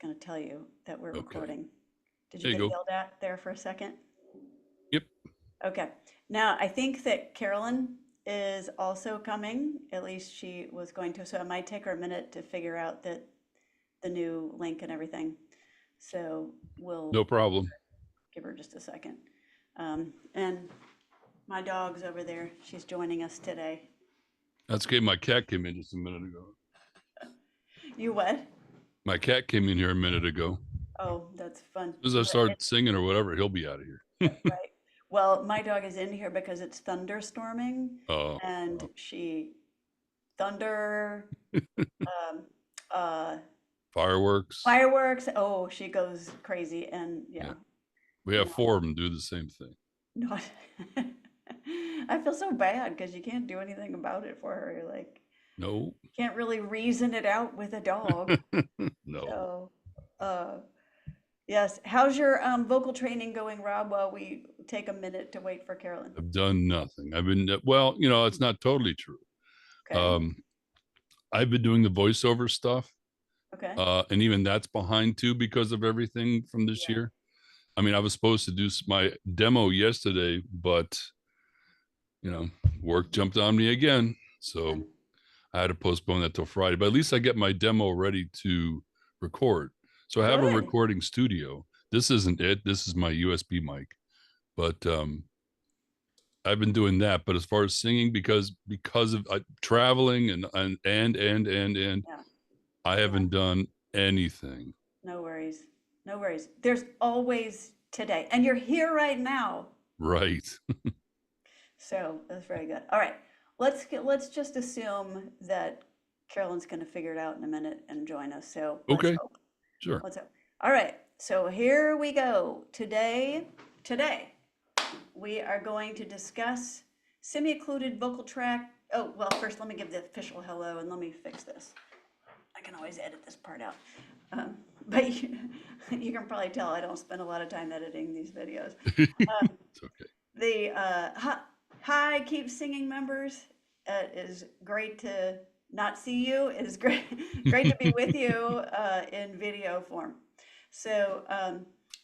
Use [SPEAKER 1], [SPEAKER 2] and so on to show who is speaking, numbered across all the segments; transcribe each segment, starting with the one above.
[SPEAKER 1] going to tell you that we're
[SPEAKER 2] Okay.
[SPEAKER 1] recording. Did you
[SPEAKER 2] There you
[SPEAKER 1] get
[SPEAKER 2] go.
[SPEAKER 1] yelled at there for a second?
[SPEAKER 2] Yep.
[SPEAKER 1] Okay. Now, I think that Carolyn is also coming. At least she was going to. So it might take her a minute to figure out that the new link and everything. So we'll
[SPEAKER 2] No problem.
[SPEAKER 1] give her just a second. And my dog's over there. She's joining us today.
[SPEAKER 2] That's okay. My cat came in just a minute ago.
[SPEAKER 1] You what?
[SPEAKER 2] My cat came in here a minute ago.
[SPEAKER 1] Oh, that's fun.
[SPEAKER 2] As I start singing or whatever, he'll be out of here.
[SPEAKER 1] Right. Well, my dog is in here because it's thunderstorming
[SPEAKER 2] Oh,
[SPEAKER 1] and she thunder, um, uh,
[SPEAKER 2] fireworks.
[SPEAKER 1] fireworks. Oh, she goes crazy and
[SPEAKER 2] Yeah.
[SPEAKER 1] yeah,
[SPEAKER 2] We have
[SPEAKER 1] no,
[SPEAKER 2] 4 of them do the same thing.
[SPEAKER 1] not. I feel so bad because you can't do anything about it for her. You're like,
[SPEAKER 2] No.
[SPEAKER 1] you can't really reason it out with a dog.
[SPEAKER 2] No.
[SPEAKER 1] So, uh, yes. How's your vocal training going, Rob, while we take a minute to wait for Carolyn?
[SPEAKER 2] I've done nothing. I've been, well, it's not totally true.
[SPEAKER 1] Okay.
[SPEAKER 2] Um, I've been doing the voiceover stuff.
[SPEAKER 1] Okay.
[SPEAKER 2] And even that's behind too because of everything from this
[SPEAKER 1] Yeah.
[SPEAKER 2] year. I mean, I was supposed to do my demo yesterday, but work jumped on me again.
[SPEAKER 1] Yeah.
[SPEAKER 2] So I had to postpone that till Friday. But at least I get my demo ready to record. So I have a
[SPEAKER 1] Good.
[SPEAKER 2] recording studio. This isn't it. This is my USB mic. But I've been doing that. But as far as singing, because of traveling and
[SPEAKER 1] Yeah.
[SPEAKER 2] I
[SPEAKER 1] Yeah.
[SPEAKER 2] haven't done anything.
[SPEAKER 1] No worries. No worries. There's always today. And you're here right now.
[SPEAKER 2] Right.
[SPEAKER 1] So that's very good. All right. Let's just assume that Carolyn's going to figure it out in a minute and join us. So let's
[SPEAKER 2] Okay.
[SPEAKER 1] hope.
[SPEAKER 2] Sure.
[SPEAKER 1] Let's hope. All right. So here we go. Today we are going to discuss semi-occluded vocal tract. Oh, well, first let me give the official hello and let me fix this. I can always edit this part out. But you can probably tell I don't spend a lot of time editing these videos.
[SPEAKER 2] It's okay.
[SPEAKER 1] The hi, Keep Singing members. It is great to not see you. It is great to be with you in video form. So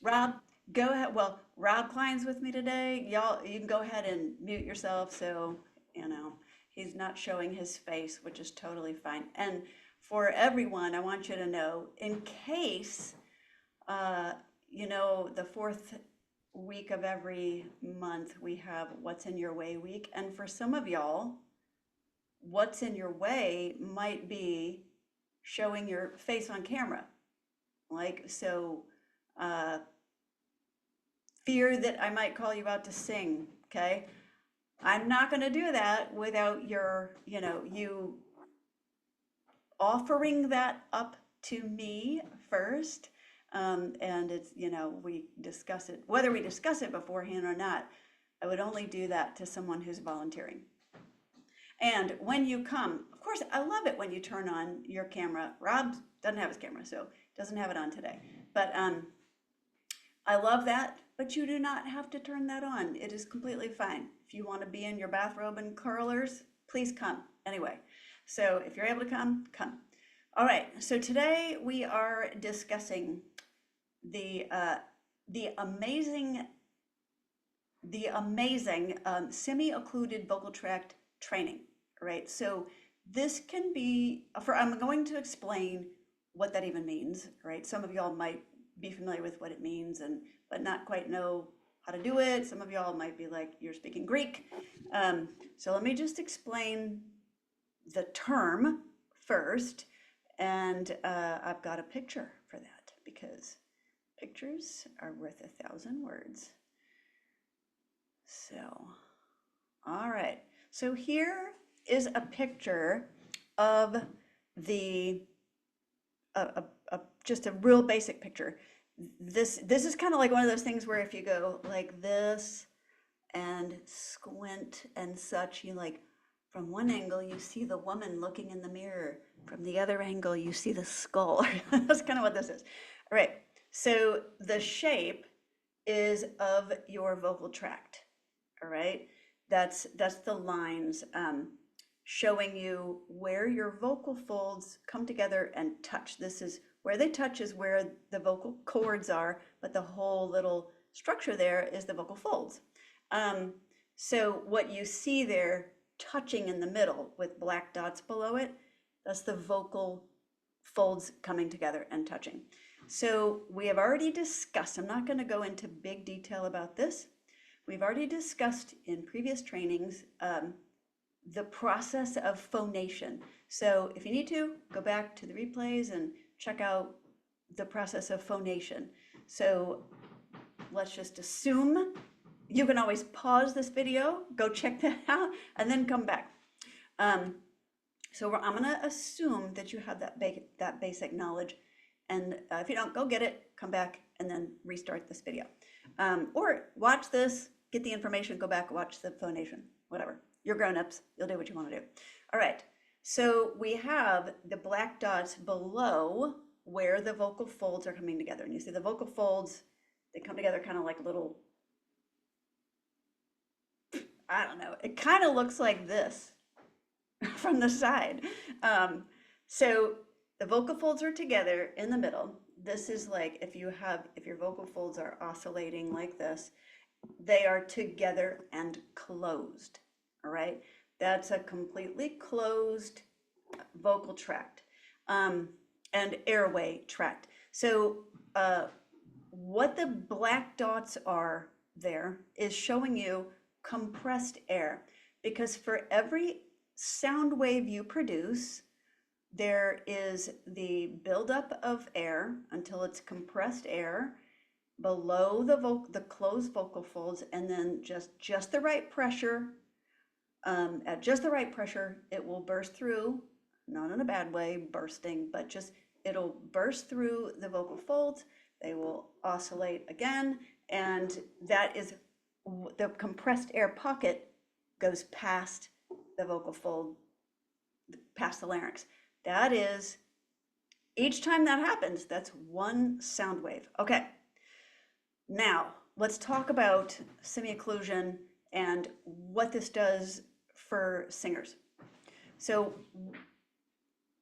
[SPEAKER 1] Rob, go ahead. Well, Rob Klein's with me today. Y'all, you can go ahead and mute yourself so he's not showing his face, which is totally fine. And for everyone, I want you to know, in case the fourth week of every month we have What's in Your Way week, and for some of y'all, what's in your way might be showing your face on camera. Like, so fear that I might call you out to sing, okay? I'm not going to do that without you offering that up to me first. And it's, we discuss it, whether we discuss it beforehand or not, I would only do that to someone who's volunteering. And when you come, of course, I love it when you turn on your camera. Rob doesn't have his camera, so doesn't have it on today. But I love that, but you do not have to turn that on. It is completely fine. If you want to be in your bathrobe and curlers, please come. Anyway, so if you're able to come, come. All right, so today we are discussing the amazing semi-occluded vocal tract training, right? So this can be, I'm going to explain what that even means, right? Some of y'all might be familiar with what it means but not quite know how to do it. Some of y'all might be like, you're speaking Greek. So let me just explain the term first. And I've got a picture for that because pictures are worth 1,000 words. So, all right. So here is a picture of just a real basic picture. This is kind of like one of those things where if you go like this and squint and such, you like from one angle you see the woman looking in the mirror. From the other angle, you see the skull. That's kind of what this is. All right. So the shape is of your vocal tract. All right. That's the lines showing you where your vocal folds come together and touch. This is where they touch is where the vocal cords are, but the whole little structure there is the vocal folds. So what you see there touching in the middle with black dots below it, that's the vocal folds coming together and touching. So we have already discussed, I'm not going to go into big detail about this. We've already discussed in previous trainings the process of phonation. So if you need to, go back to the replays and check out the process of phonation. So let's just assume you can always pause this video, go check that out, and then come back. So I'm going to assume that you have that basic knowledge. And if you don't, go get it, come back, and then restart this video. Or watch this, get the information, go back, watch the phonation, whatever. You're grown-ups, you'll do what you want to do. All right, so we have the black dots below where the vocal folds are coming together. And you see the vocal folds, they come together kind of like little, I don't know, it kind of looks like this from the side. So the vocal folds are together in the middle. This is like if your vocal folds are oscillating like this, they are together and closed, all right? That's a completely closed vocal tract and airway tract. So what the black dots are there is showing you compressed air, because for every sound wave you produce, there is the buildup of air until it's compressed air below the closed vocal folds, and then just the right pressure. At just the right pressure, it will burst through, not in a bad way, bursting, but just it'll burst through the vocal folds. They will oscillate again, and that is the compressed air pocket goes past the vocal fold, past the larynx. That is, each time that happens, that's one sound wave. Okay, now let's talk about semi-occlusion and what this does for singers. So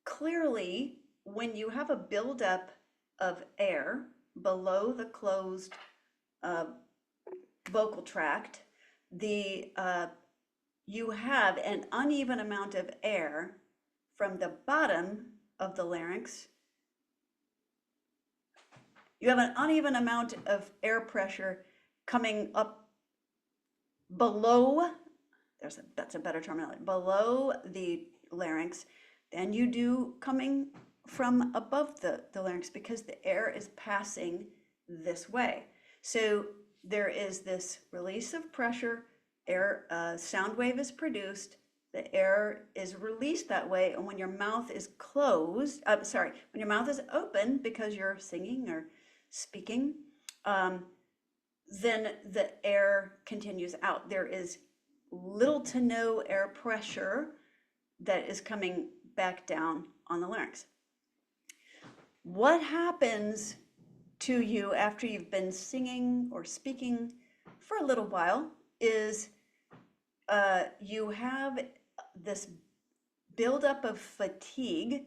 [SPEAKER 1] clearly, when you have a buildup of air below the closed vocal tract, you have an uneven amount of air from the bottom of the larynx. You have an uneven amount of air pressure coming up below, that's a better terminology, below the larynx than you do coming from above the larynx, because the air is passing this way. So there is this release of pressure, sound wave is produced, the air is released that way, and when your mouth is closed, when your mouth is open because you're singing or speaking, then the air continues out. There is little to no air pressure that is coming back down on the larynx. What happens to you after you've been singing or speaking for a little while is you have this buildup of fatigue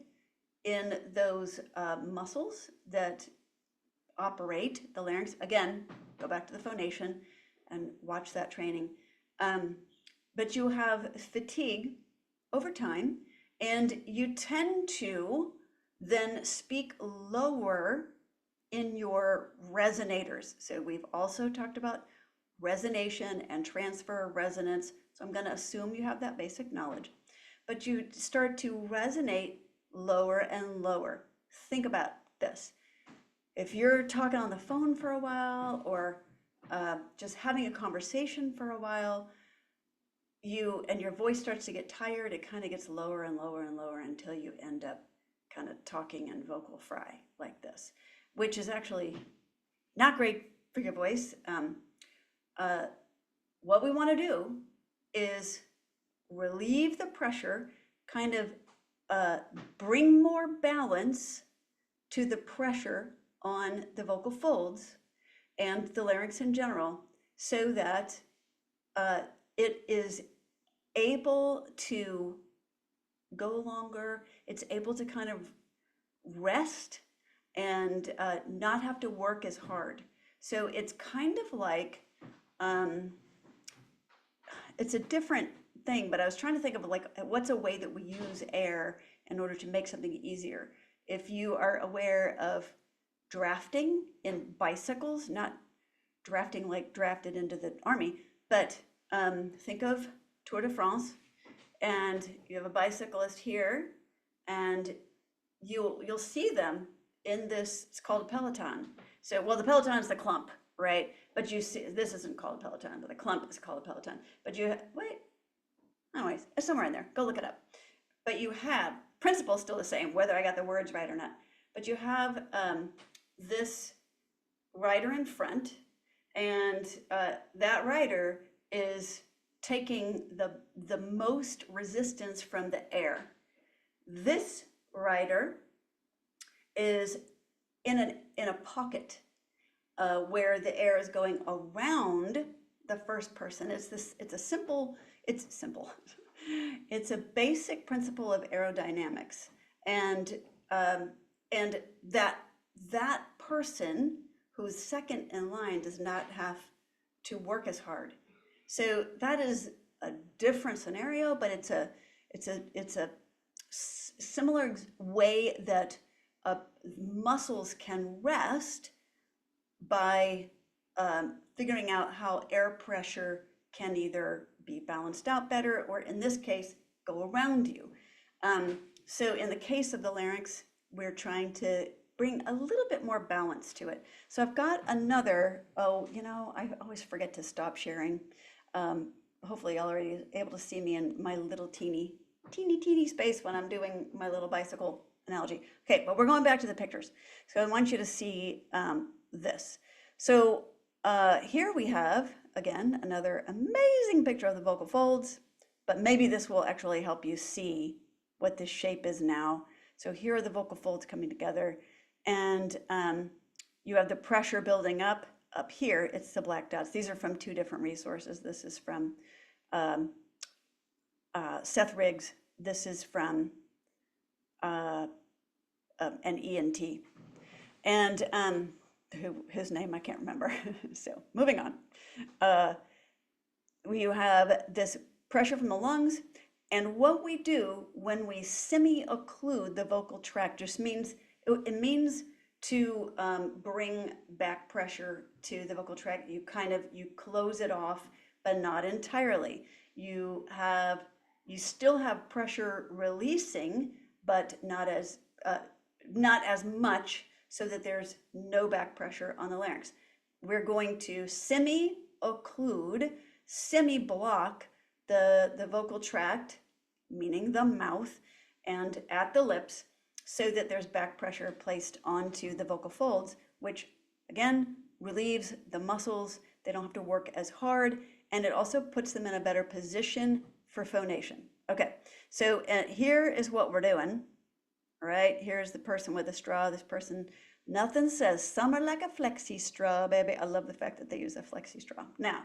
[SPEAKER 1] in those muscles that operate the larynx. Again, go back to the phonation and watch that training. But you have fatigue over time, and you tend to then speak lower in your resonators. So we've also talked about resonation and transfer resonance. So I'm going to assume you have that basic knowledge, but you start to resonate lower and lower. Think about this. If you're talking on the phone for a while, or just having a conversation for a while, your voice starts to get tired, it kind of gets lower and lower and lower until you end up kind of talking in vocal fry like this, which is actually not great for your voice. What we want to do is relieve the pressure, kind of bring more balance to the pressure on the vocal folds and the larynx in general, so that it is able to go longer, it's able to kind of rest and not have to work as hard. So it's kind of like, it's a different thing, but I was trying to think of like, what's a way that we use air in order to make something easier? If you are aware of drafting in bicycles, not drafting like drafted into the army, but think of Tour de France, and you have a bicyclist here, and you'll see them in this, it's called a peloton. So, well, the peloton is the clump, right? But you see, this isn't called a peloton, but the clump is called a peloton. But you, wait, anyways, it's somewhere in there, go look it up. But you have, principle's still the same, whether I got the words right or not. But you have this rider in front, and that rider is taking the most resistance from the air. This rider is in a pocket where the air is going around the first person. It's simple. It's a basic principle of aerodynamics, and that person who's second in line does not have to work as hard. So that is a different scenario, but it's a similar way that muscles can rest by figuring out how air pressure can either be balanced out better, or in this case, go around you. So in the case of the larynx, we're trying to bring a little bit more balance to it. So I've got another, I always forget to stop sharing. Hopefully y'all are already able to see me in my little teeny space when I'm doing my little bicycle analogy. Okay, but we're going back to the pictures. So I want you to see this. So here we have, again, another amazing picture of the vocal folds, but maybe this will actually help you see what this shape is now. So here are the vocal folds coming together, and you have the pressure building up here. It's the black dots. These are from two different resources. This is from Seth Riggs. This is from an ENT, and his name I can't remember. So moving on. You have this pressure from the lungs, and what we do when we semi-occlude the vocal tract just means, it means to bring back pressure to the vocal tract. You close it off, but not entirely. You still have pressure releasing, but not as much, so that there's no back pressure on the larynx. We're going to semi-occlude, semi-block the vocal tract, meaning the mouth, and at the lips, so that there's back pressure placed onto the vocal folds, which again relieves the muscles. They don't have to work as hard, and it also puts them in a better position for phonation. Okay, so here is what we're doing. All right, here's the person with the straw. This person, nothing says summer like a flexi straw, baby. I love the fact that they use a flexi straw. Now,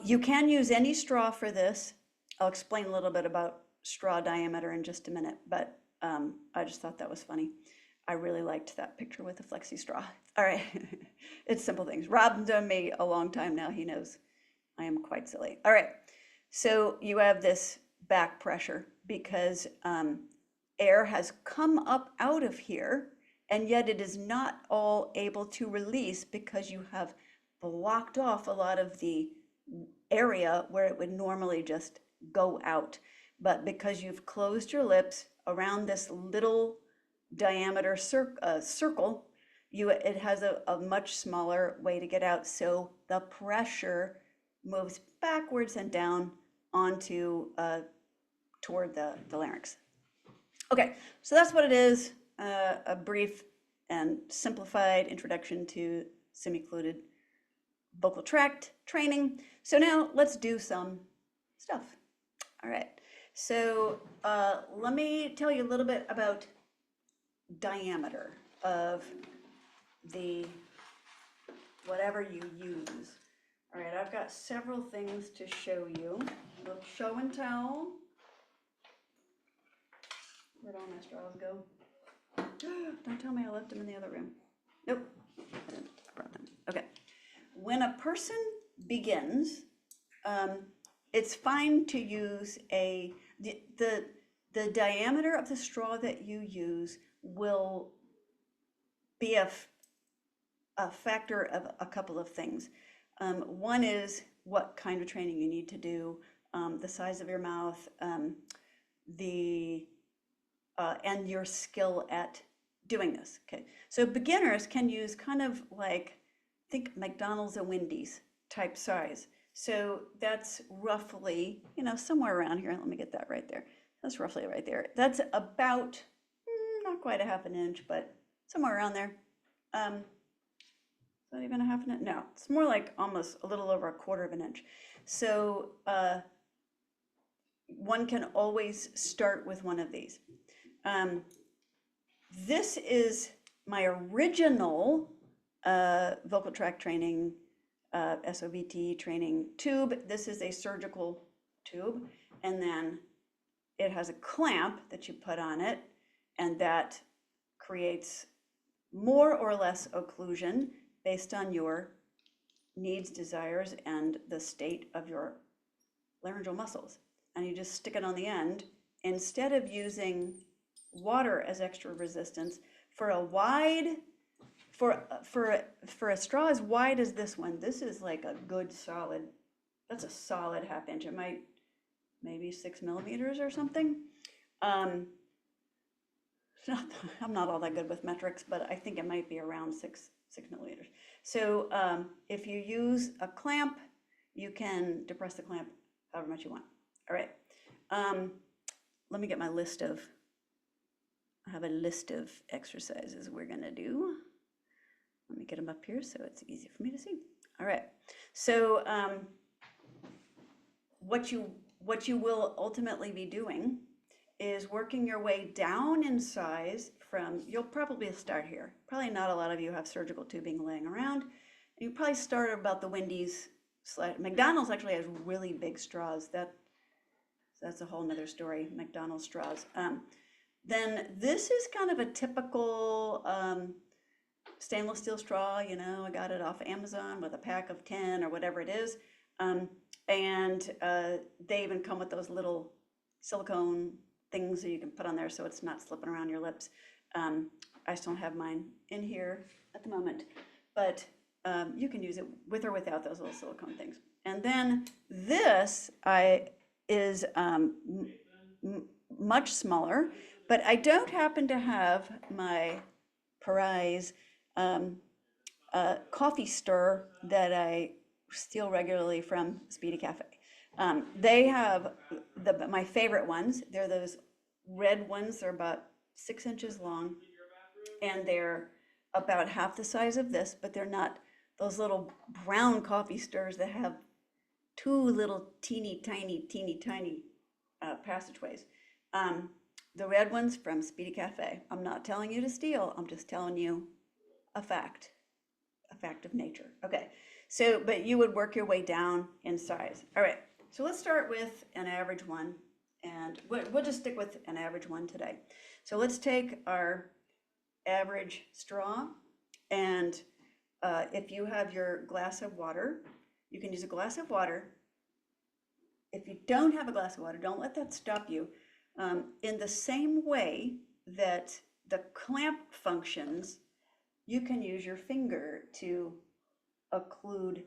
[SPEAKER 1] you can use any straw for this. I'll explain a little bit about straw diameter in just a minute, but I just thought that was funny. I really liked that picture with the flexi straw. All right, it's simple things. Rob's done me a long time now. He knows I am quite silly. All right, so you have this back pressure because air has come up out of here, and yet it is not all able to release because you have blocked off a lot of the area where it would normally just go out. But because you've closed your lips around this little diameter circle, it has a much smaller way to get out. So the pressure moves backwards and down onto toward the larynx. Okay, so that's what it is, a brief and simplified introduction to semi-occluded vocal tract training. So now let's do some stuff. All right, so let me tell you a little bit about diameter of the whatever you use. All right, I've got several things to show you. A little show and tell. Where'd all my straws go? Don't tell me I left them in the other room. Nope, I didn't, I brought them. Okay. When a person begins, it's fine to use the diameter of the straw that you use will be a factor of a couple of things. One is what kind of training you need to do, the size of your mouth, and your skill at doing this. Okay, so beginners can use kind of like, think McDonald's and Wendy's type size. So that's roughly, somewhere around here. Let me get that right there. That's roughly right there. That's about, not quite a half an inch, but somewhere around there. Is that even a half an inch? No, it's more like almost a little over a quarter of an inch. So one can always start with one of these. This is my original vocal tract training, SOVT training tube. This is a surgical tube, and then it has a clamp that you put on it, and that creates more or less occlusion based on your needs, desires, and the state of your laryngeal muscles. And you just stick it on the end. Instead of using water as extra resistance, for a straw as wide as this one, this is like a good solid, that's a solid half inch. It might maybe 6 millimeters or something. I'm not all that good with metrics, but I think it might be around 6 millimeters. So if you use a clamp, you can depress the clamp however much you want. All right. Let me get my list of, I have a list of exercises we're gonna do. Let me get them up here so it's easy for me to see. All right. So what you will ultimately be doing is working your way down in size from, you'll probably start here. Probably not a lot of you have surgical tubing laying around. You probably start about the Wendy's, McDonald's actually has really big straws. That's a whole nother story, McDonald's straws. Then this is kind of a typical stainless steel straw, I got it off Amazon with a pack of 10 or whatever it is. They even come with those little silicone things that you can put on there so it's not slipping around your lips. I still have mine in here at the moment, but you can use it with or without those little silicone things. And then this is much smaller, but I don't happen to have my Parise coffee stir that I steal regularly from Speedy Cafe. They have my favorite ones. They're those red ones. They're about 6 inches long, and they're about half the size of this, but they're not those little brown coffee stirs that have two little teeny tiny passageways. The red ones from Speedy Cafe. I'm not telling you to steal. I'm just telling you a fact of nature. Okay. So, but you would work your way down in size. All right. So let's start with an average one, and we'll just stick with an average one today. So let's take our average straw, and if you have your glass of water, you can use a glass of water. If you don't have a glass of water, don't let that stop you. In the same way that the clamp functions, you can use your finger to occlude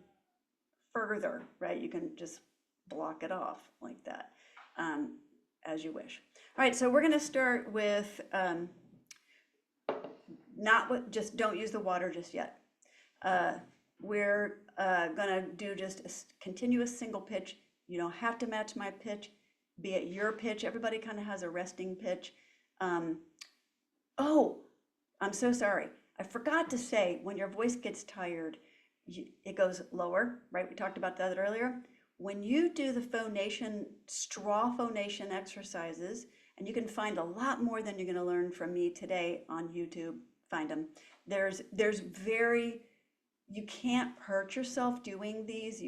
[SPEAKER 1] further, right? You can just block it off like that, as you wish. All right, so we're going to start with just don't use the water just yet. We're going to do just a continuous single pitch. You don't have to match my pitch, be it your pitch. Everybody kind of has a resting pitch. Oh, I'm so sorry. I forgot to say, when your voice gets tired, it goes lower, right? We talked about that earlier. When you do the phonation, straw phonation exercises, and you can find a lot more than you're going to learn from me today on YouTube, find them. You can't hurt yourself doing these.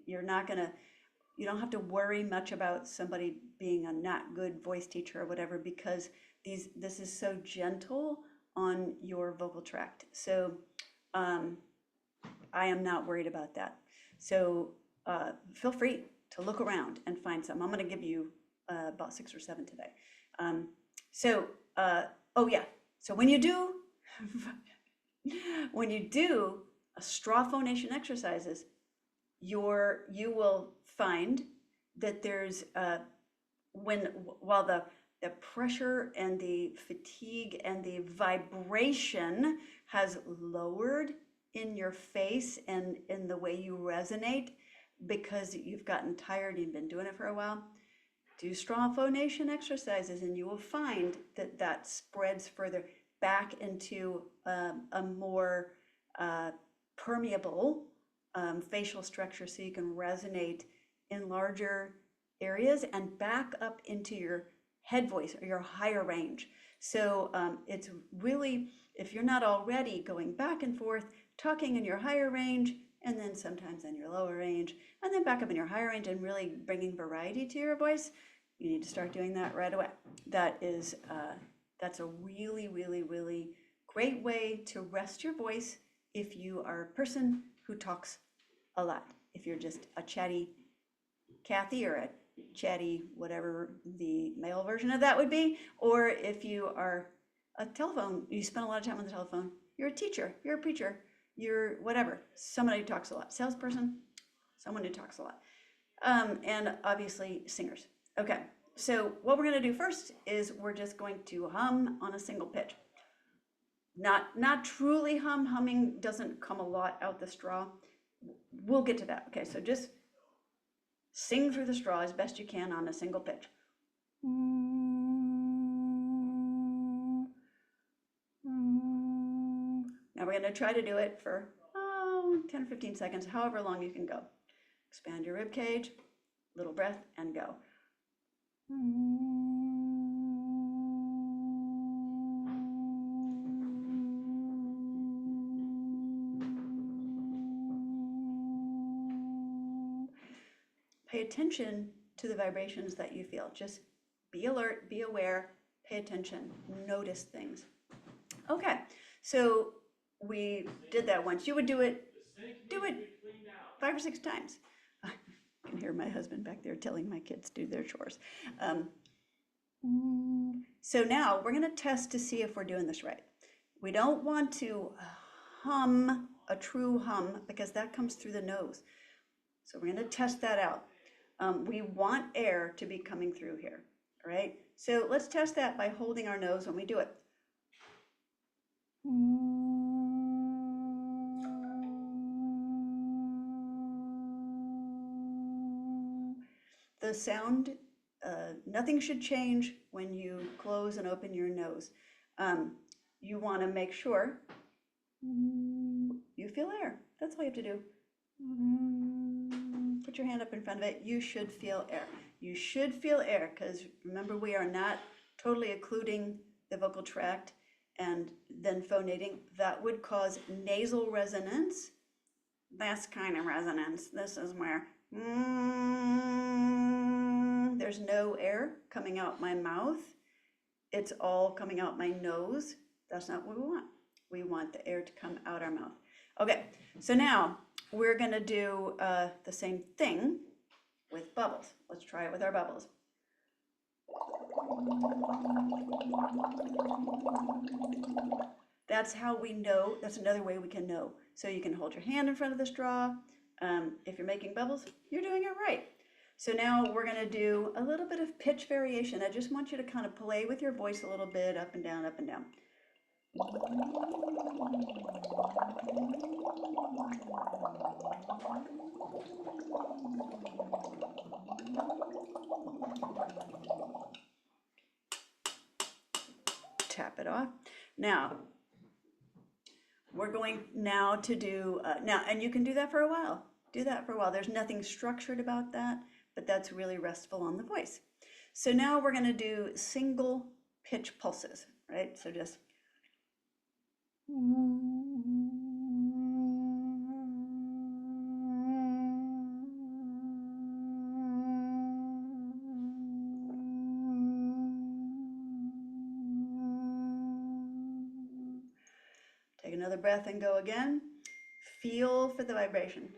[SPEAKER 1] You're not going to you don't have to worry much about somebody being a not good voice teacher or whatever, because this is so gentle on your vocal tract. So I am not worried about that. So feel free to look around and find some. I'm going to give you about 6 or 7 today. Oh yeah, so when you do a straw phonation exercises, you will find that there's while the pressure and the fatigue and the vibration has lowered in your face and in the way you resonate because you've gotten tired, you've been doing it for a while, do straw phonation exercises and you will find that that spreads further back into a more permeable facial structure, so you can resonate in larger areas and back up into your head voice or your higher range. So it's really, if you're not already going back and forth, talking in your higher range, and then sometimes in your lower range, and then back up in your higher range and really bringing variety to your voice, you need to start doing that right away. That's a really, really, really great way to rest your voice if you are a person who talks a lot. If you're just a chatty Kathy or a chatty whatever the male version of that would be, or if you are a telephone, you spend a lot of time on the telephone, you're a teacher, you're a preacher, you're whatever, somebody who talks a lot, salesperson, someone who talks a lot, and obviously singers. Okay, so what we're going to do first is we're just going to hum on a single pitch. Not truly hum. Humming doesn't come a lot out the straw. We'll get to that. Okay, so just sing through the straw as best you can on a single pitch. Now we're going to try to do it for 10 or 15 seconds, however long you can go. Expand your rib cage, little breath, and go. Pay attention to the vibrations that you feel. Just be alert, be aware, pay attention, notice things. Okay, so we did that once. You would do it 5 or 6 times. I can hear my husband back there telling my kids to do their chores. So now we're going to test to see if we're doing this right. We don't want to hum a true hum because that comes through the nose. So we're going to test that out. We want air to be coming through here, all right? So let's test that by holding our nose when we do it. The sound, nothing should change when you close and open your nose. You want to make sure you feel air. That's all you have to do. Put your hand up in front of it. You should feel air. You should feel air because remember, we are not totally occluding the vocal tract and then phonating. That would cause nasal resonance. This kind of resonance. This is where there's no air coming out my mouth. It's all coming out my nose. That's not what we want. We want the air to come out our mouth. Okay, so now we're going to do the same thing with bubbles. Let's try it with our bubbles. That's how we know. That's another way we can know. So you can hold your hand in front of the straw. If you're making bubbles, you're doing it right. So now we're going to do a little bit of pitch variation. I just want you to kind of play with your voice a little bit, up and down, up and down. Tap it off. Now, we're going now to do, and you can do that for a while. Do that for a while. There's nothing structured about that, but that's really restful on the voice. So now we're going to do single pitch pulses, right? So just another breath and go again. Feel for the vibration.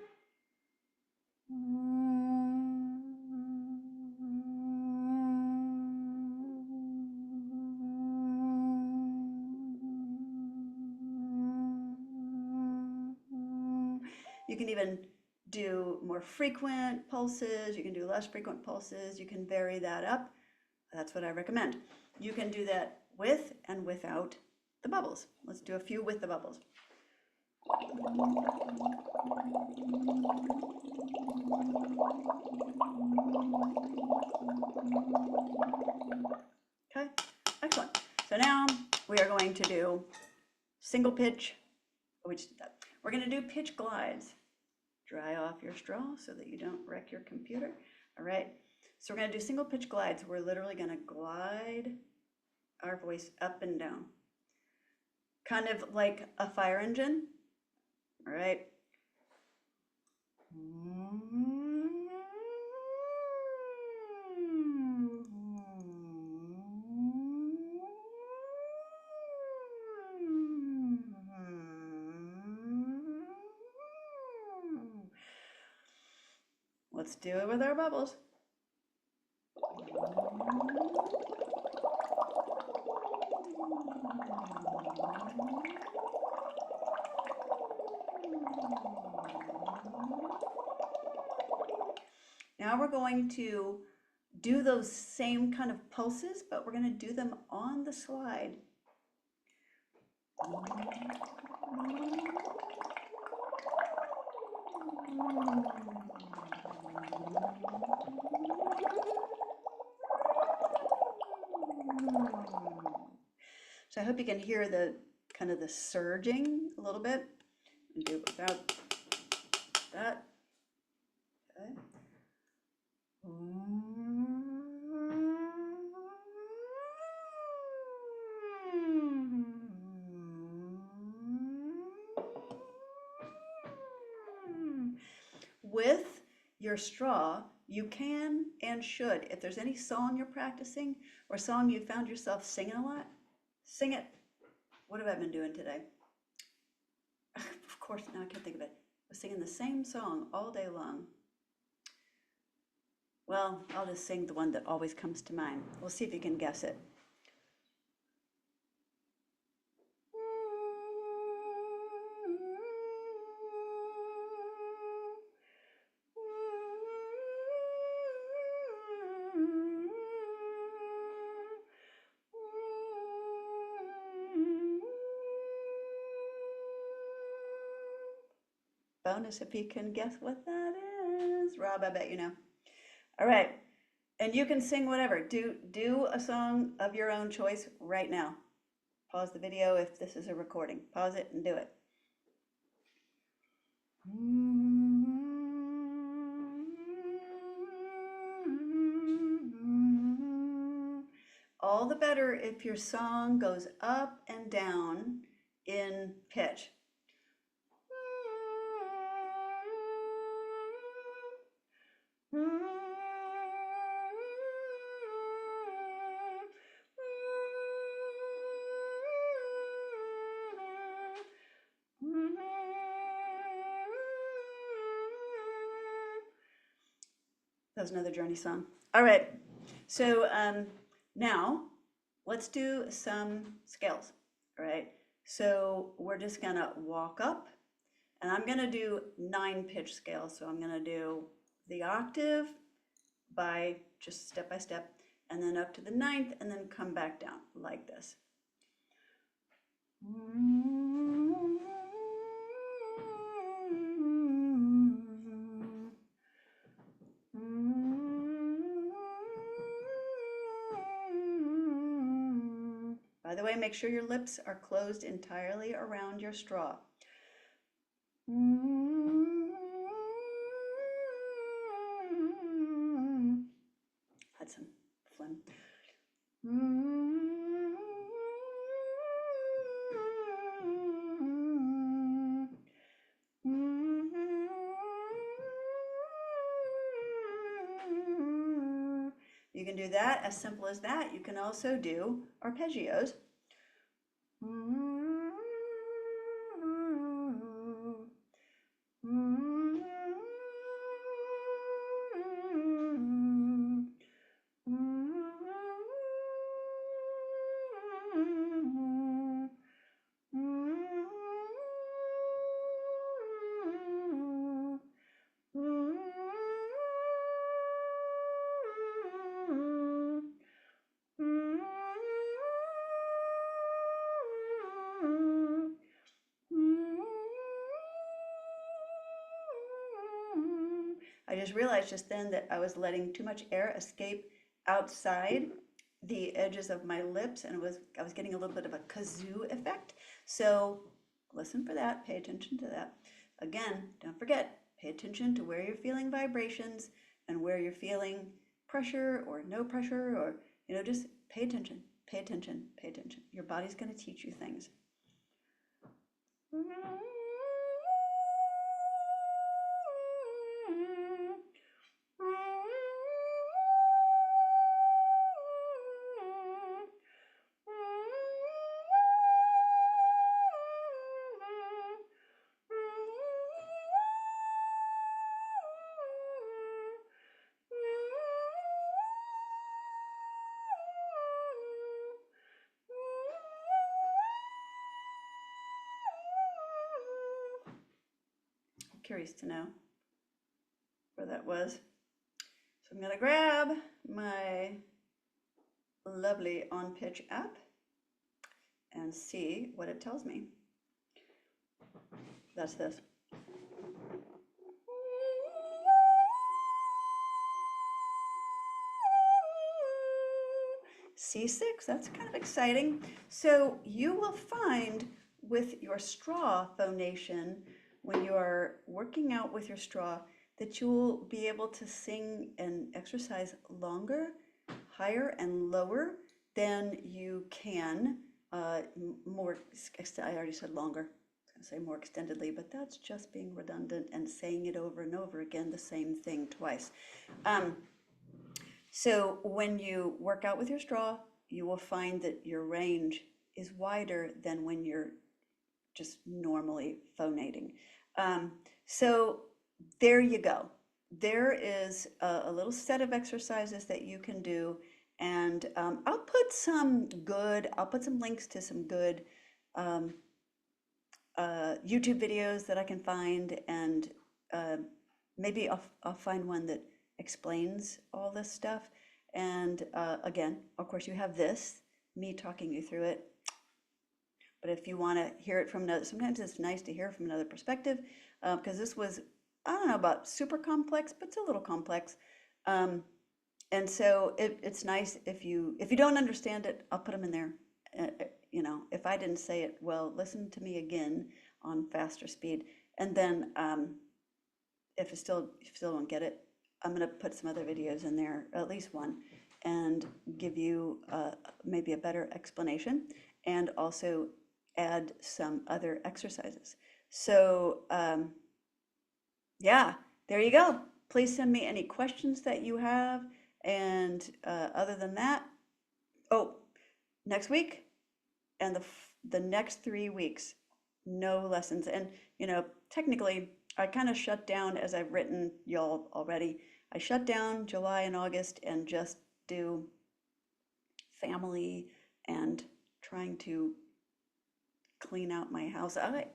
[SPEAKER 1] You can even do more frequent pulses. You can do less frequent pulses. You can vary that up. That's what I recommend. You can do that with and without the bubbles. Let's do a few with the bubbles. Okay, excellent. So now we are going to do single pitch. We just did that. We're going to do pitch glides. Dry off your straw so that you don't wreck your computer. All right. So we're going to do single pitch glides. We're literally going to glide our voice up and down, kind of like a fire engine. All right. Let's do it with our bubbles. Now we're going to do those same kind of pulses, but we're going to do them on the slide. So I hope you can hear the kind of the surging a little bit. And do it without that. Okay. With your straw, you can and should, if there's any song you're practicing or song you found yourself singing a lot, sing it. What have I been doing today? Of course, now I can't think of it. I was singing the same song all day long. Well, I'll just sing the one that always comes to mind. We'll see if you can guess it. Bonus if you can guess what that is. Rob, I bet you know. All right, and you can sing whatever. Do a song of your own choice right now. Pause the video if this is a recording. Pause it and do it. All the better if your song goes up and down in pitch. That was another Journey song. All right, so now let's do some scales. All right, so we're just gonna walk up, and I'm gonna do 9 pitch scales. So I'm gonna do the octave by just step by step, and then up to the 9th, and then come back down like this. By the way, make sure your lips are closed entirely around your straw. Had some phlegm. You can do that as simple as that. You can also do arpeggios. I just realized just then that I was letting too much air escape outside the edges of my lips, and I was getting a little bit of a kazoo effect. So listen for that, pay attention to that. Again, don't forget, pay attention to where you're feeling vibrations and where you're feeling pressure or no pressure, or, you know, just pay attention, pay attention, pay attention. Your body's going to teach you things. Curious to know where that was. So I'm gonna grab my lovely On Pitch app and see what it tells me. That's this. C6, that's kind of exciting. So you will find with your straw phonation, when you are working out with your straw, that you will be able to sing and exercise longer, higher and lower than you can, more, I already said longer, I was gonna say more extendedly, but that's just being redundant and saying it over and over again, the same thing twice. So when you work out with your straw, you will find that your range is wider than when you're just normally phonating. So there you go. There is a little set of exercises that you can do, and I'll put some links to some good YouTube videos that I can find, and maybe I'll find one that explains all this stuff. And again, of course, you have this, me talking you through it. But if you want to hear it from another, sometimes it's nice to hear from another perspective, because this was, I don't know about super complex, but it's a little complex. And so it's nice if you don't understand it, I'll put them in there. You know, if I didn't say it well, listen to me again on faster speed. And then if you still don't get it, I'm going to put some other videos in there, at least one, and give you maybe a better explanation, and also add some other exercises. So yeah, there you go. Please send me any questions that you have. And other than that, oh, next week and the next 3 weeks, no lessons. And, you know, technically, I kind of shut down, as I've written y'all already. I shut down July and August and just do family and trying to clean out my house. I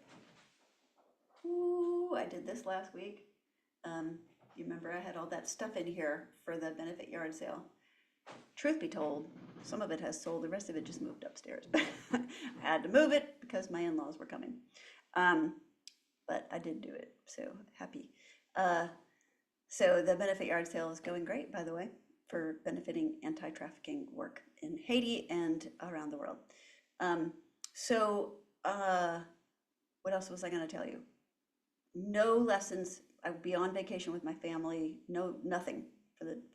[SPEAKER 1] did this last week. You remember I had all that stuff in here for the benefit yard sale. Truth be told, some of it has sold, the rest of it just moved upstairs. I had to move it because my in-laws were coming. But I did do it, so happy. So the benefit yard sale is going great, by the way, for benefiting anti-trafficking work in Haiti and around the world. What else was I going to tell you? No lessons. I will be on vacation with my family. Nothing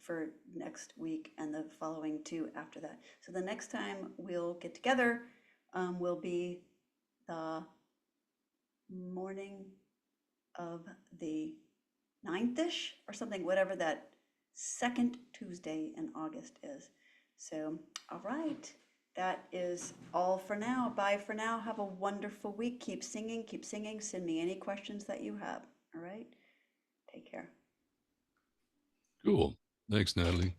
[SPEAKER 1] for next week and the following 2 after that. So the next time we'll get together will be the morning of the 9th-ish or something, whatever that second Tuesday in August is. So, all right. That is all for now. Bye for now. Have a wonderful week. Keep singing, keep singing. Send me any questions that you have. All right? Take care.
[SPEAKER 2] Cool. Thanks, Natalie.